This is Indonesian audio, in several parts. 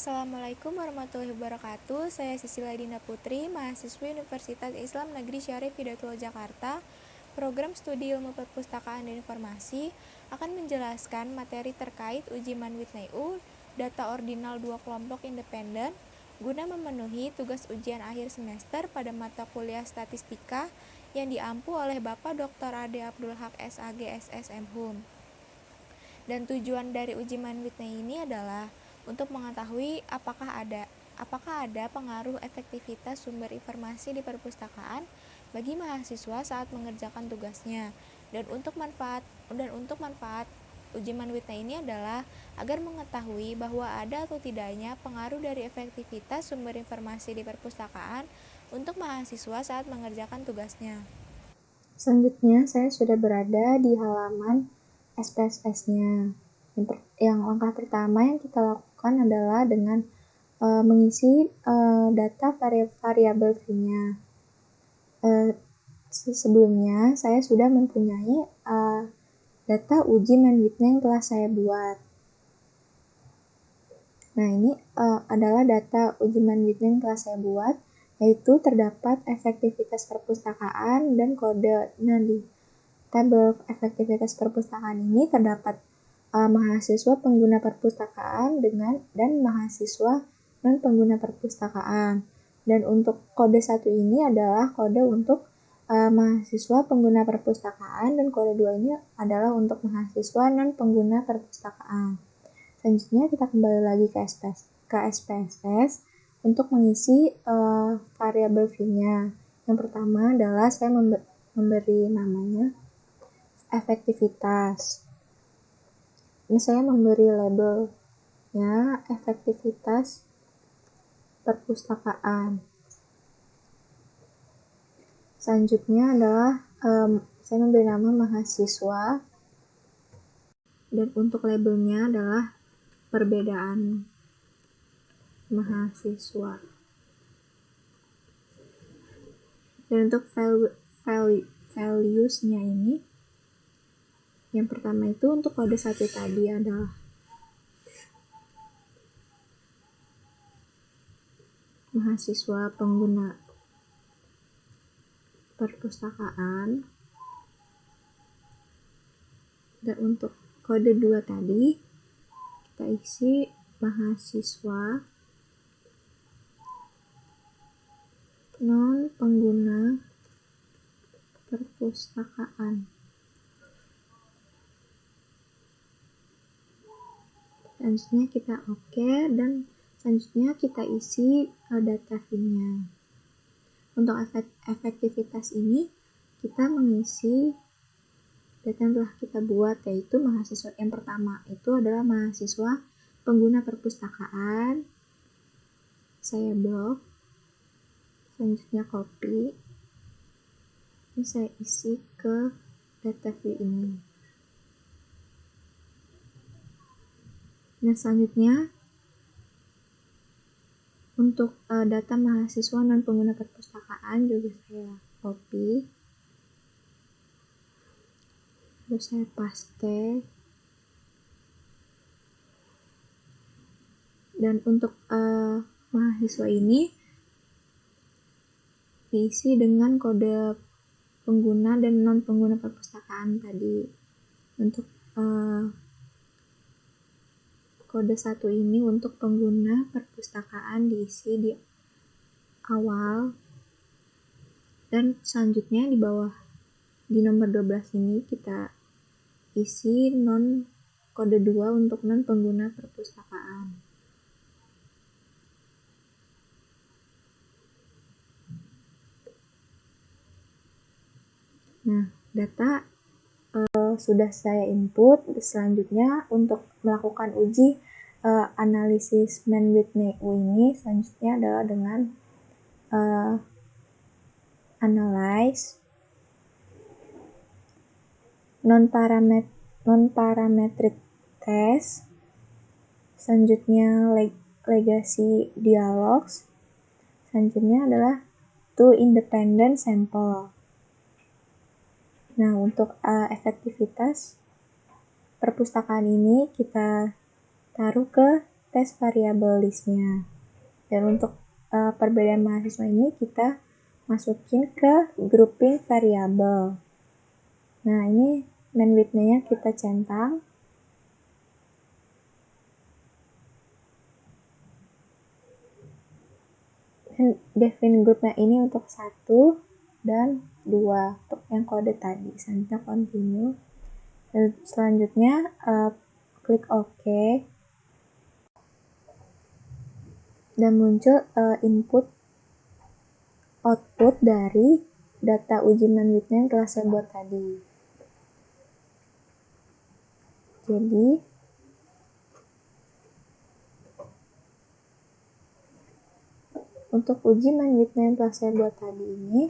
Assalamualaikum warahmatullahi wabarakatuh. Saya Sisila Dina Putri, mahasiswi Universitas Islam Negeri Syarif Hidayatullah Jakarta. Program Studi Ilmu Perpustakaan dan Informasi akan menjelaskan materi terkait uji Manwitney-U, data ordinal 2 kelompok independen, guna memenuhi tugas ujian akhir semester pada mata kuliah Statistika yang diampu oleh Bapak Dr. Ade Abdul Haq SAG SSM Hum. Dan tujuan dari uji Manwitney ini adalah untuk mengetahui apakah ada pengaruh efektivitas sumber informasi di perpustakaan bagi mahasiswa saat mengerjakan tugasnya. Dan untuk manfaat uji Manwitney ini adalah agar mengetahui bahwa ada atau tidaknya pengaruh dari efektivitas sumber informasi di perpustakaan untuk mahasiswa saat mengerjakan tugasnya. Selanjutnya, saya sudah berada di halaman SPSS-nya. Yang langkah pertama yang kita lakukan adalah dengan mengisi data variabel V-nya. Sebelumnya, saya sudah mempunyai data uji Manwitney yang telah saya buat. Nah, ini adalah data uji Manwitney yang telah saya buat, yaitu terdapat efektivitas perpustakaan dan kode. Nah, di tabel efektivitas perpustakaan ini terdapat mahasiswa pengguna perpustakaan dan mahasiswa non pengguna perpustakaan. Dan untuk kode 1 ini adalah kode untuk mahasiswa pengguna perpustakaan dan kode 2 ini adalah untuk mahasiswa non pengguna perpustakaan. Selanjutnya kita kembali lagi ke SPSS untuk mengisi variabel V-nya. Yang pertama adalah saya memberi namanya efektivitas. Ini saya memberi labelnya efektivitas perpustakaan. Selanjutnya adalah saya memberi nama mahasiswa, dan untuk labelnya adalah perbedaan mahasiswa. Dan untuk values-nya ini, yang pertama itu untuk kode 1 tadi adalah mahasiswa pengguna perpustakaan. Dan untuk kode 2 tadi kita isi mahasiswa non pengguna perpustakaan. Selanjutnya kita oke, dan selanjutnya kita isi data V-nya. Untuk efektivitas ini kita mengisi data yang telah kita buat, yaitu mahasiswa yang pertama itu adalah mahasiswa pengguna perpustakaan. Saya blok, selanjutnya copy, ini saya isi ke data V ini. Nah, selanjutnya untuk data mahasiswa non pengguna perpustakaan juga saya copy, terus saya paste. Dan untuk mahasiswa ini diisi dengan kode pengguna dan non pengguna perpustakaan tadi. Untuk kode 1 ini untuk pengguna perpustakaan diisi di awal, dan selanjutnya di bawah di nomor 12 ini kita isi kode 2 untuk non pengguna perpustakaan. Nah, data sudah saya input. Selanjutnya untuk melakukan uji analisis Manwitney-U ini selanjutnya adalah dengan analyze non-parametric test, selanjutnya legacy dialogs, selanjutnya adalah two independent sample. Nah, untuk efektivitas perpustakaan ini kita taruh ke tes variabel listnya. Dan untuk perbedaan mahasiswa ini kita masukin ke grouping variabel. Nah, ini main width-nya kita centang. Dan define grupnya ini untuk 1 dan 2 untuk yang kode tadi. Selanjutnya continue. Dan selanjutnya klik OK. Dan muncul input output dari data uji man-width yang telah saya buat tadi. Jadi untuk uji man-width yang telah saya buat tadi ini,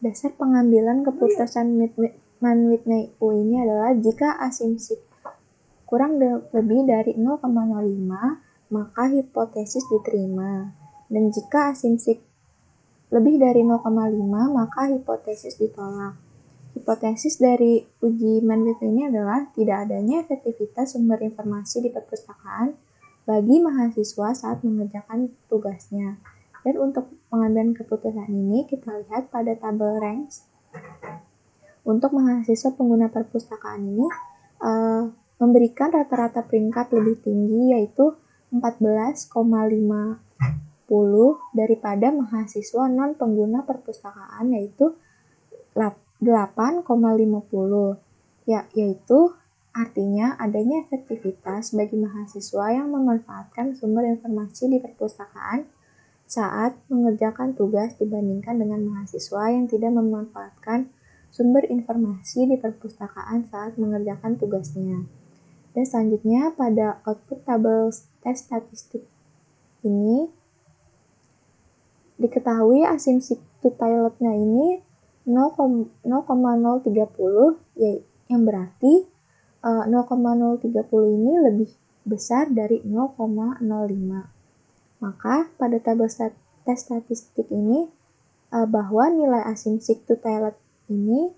dasar pengambilan keputusan man-width U ini adalah jika asumsi kurang lebih dari 0,05, maka hipotesis diterima. Dan jika asumsi lebih dari 0,5, maka hipotesis ditolak. Hipotesis dari uji man-width ini adalah tidak adanya efektivitas sumber informasi di perpustakaan bagi mahasiswa saat mengerjakan tugasnya. Dan untuk pengambilan keputusan ini kita lihat pada tabel ranks. Untuk mahasiswa pengguna perpustakaan ini memberikan rata-rata peringkat lebih tinggi yaitu 14,50 daripada mahasiswa non pengguna perpustakaan yaitu 8,50, yaitu artinya adanya efektivitas bagi mahasiswa yang memanfaatkan sumber informasi di perpustakaan saat mengerjakan tugas dibandingkan dengan mahasiswa yang tidak memanfaatkan sumber informasi di perpustakaan saat mengerjakan tugasnya. Dan selanjutnya pada output tabel tes statistik ini diketahui asumsi to-tilotnya ini 0,030 yang berarti 0,030 ini lebih besar dari 0,05. Maka pada tabel tes statistik ini bahwa nilai asumsi to-tilot ini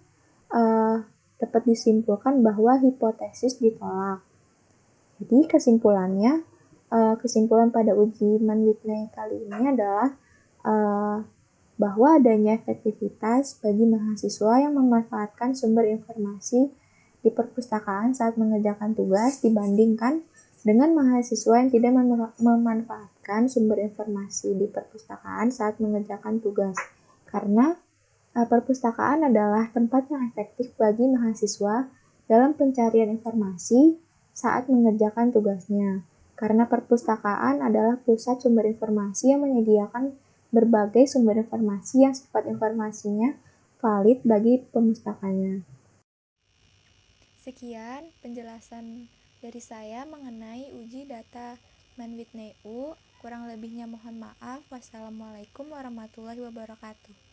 dapat disimpulkan bahwa hipotesis ditolak. Jadi kesimpulan pada uji man-width kali ini adalah bahwa adanya efektivitas bagi mahasiswa yang memanfaatkan sumber informasi di perpustakaan saat mengerjakan tugas dibandingkan dengan mahasiswa yang tidak memanfaatkan sumber informasi di perpustakaan saat mengerjakan tugas. Karena perpustakaan adalah tempat yang efektif bagi mahasiswa dalam pencarian informasi saat mengerjakan tugasnya. Karena perpustakaan adalah pusat sumber informasi yang menyediakan berbagai sumber informasi yang sifat informasinya valid bagi pemustakanya. Sekian penjelasan dari saya mengenai uji data man-width U. Kurang lebihnya mohon maaf. Wassalamualaikum warahmatullahi wabarakatuh.